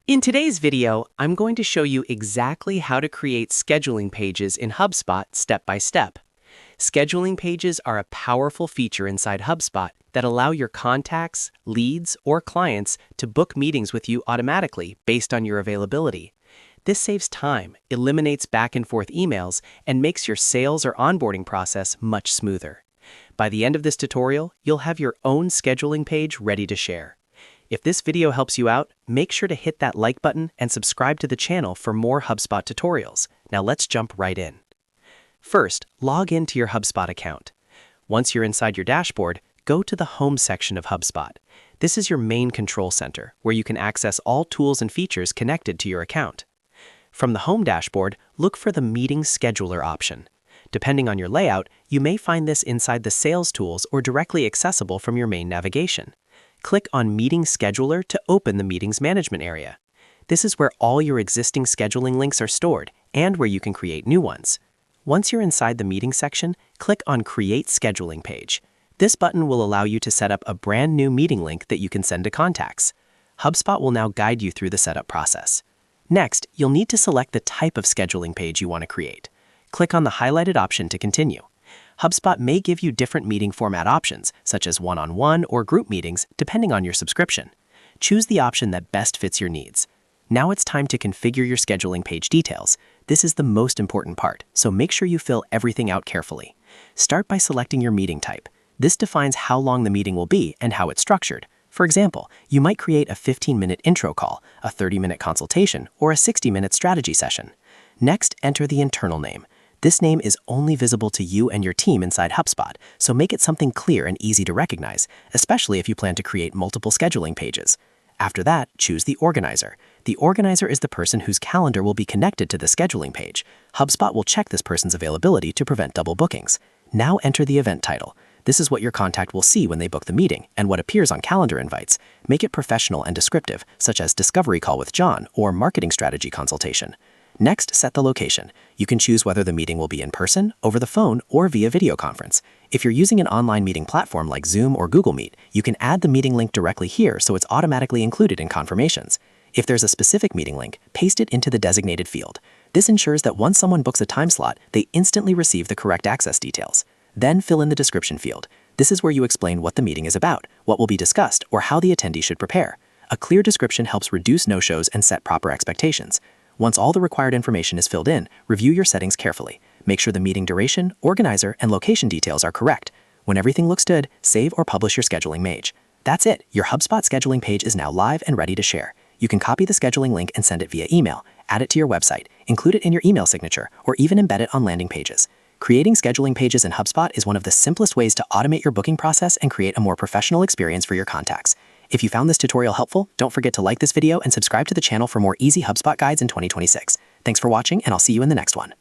In today's video, I'm going to show you exactly how to create scheduling pages in HubSpot step by step. Scheduling pages are a powerful feature inside HubSpot that allow your contacts, leads, or clients to book meetings with you automatically based on your availability. This saves time, eliminates back and forth emails, and makes your sales or onboarding process much smoother. By the end of this tutorial, you'll have your own scheduling page ready to share. If this video helps you out, make sure to hit that like button and subscribe to the channel for more HubSpot tutorials. Now let's jump right in. First, log into your HubSpot account. Once you're inside your dashboard, go to the Home section of HubSpot. This is your main control center, where you can access all tools and features connected to your account. From the Home dashboard, look for the Meeting Scheduler option. Depending on your layout, you may find this inside the Sales tools or directly accessible from your main navigation. Click on Meeting Scheduler to open the Meetings Management area. This is where all your existing scheduling links are stored and where you can create new ones. Once you're inside the Meeting section, click on Create Scheduling Page. This button will allow you to set up a brand new meeting link that you can send to contacts. HubSpot will now guide you through the setup process. Next, you'll need to select the type of scheduling page you want to create. Click on the highlighted option to continue. HubSpot may give you different meeting format options, such as one-on-one or group meetings, depending on your subscription. Choose the option that best fits your needs. Now it's time to configure your scheduling page details. This is the most important part, so make sure you fill everything out carefully. Start by selecting your meeting type. This defines how long the meeting will be and how it's structured. For example, you might create a 15-minute intro call, a 30-minute consultation, or a 60-minute strategy session. Next, enter the internal name. This name is only visible to you and your team inside HubSpot, so make it something clear and easy to recognize, especially if you plan to create multiple scheduling pages. After that, choose the organizer. The organizer is the person whose calendar will be connected to the scheduling page. HubSpot will check this person's availability to prevent double bookings. Now enter the event title. This is what your contact will see when they book the meeting and what appears on calendar invites. Make it professional and descriptive, such as Discovery Call with John or Marketing Strategy Consultation. Next, set the location. You can choose whether the meeting will be in person, over the phone, or via video conference. If you're using an online meeting platform like Zoom or Google Meet, you can add the meeting link directly here so it's automatically included in confirmations. If there's a specific meeting link, paste it into the designated field. This ensures that once someone books a time slot, they instantly receive the correct access details. Then fill in the description field. This is where you explain what the meeting is about, what will be discussed, or how the attendee should prepare. A clear description helps reduce no-shows and set proper expectations. Once all the required information is filled in, review your settings carefully. Make sure the meeting duration, organizer, and location details are correct. When everything looks good, save or publish your scheduling page. That's it. Your HubSpot scheduling page is now live and ready to share. You can copy the scheduling link and send it via email, add it to your website, include it in your email signature, or even embed it on landing pages. Creating scheduling pages in HubSpot is one of the simplest ways to automate your booking process and create a more professional experience for your contacts. If you found this tutorial helpful, don't forget to like this video and subscribe to the channel for more easy HubSpot guides in 2026. Thanks for watching, and I'll see you in the next one.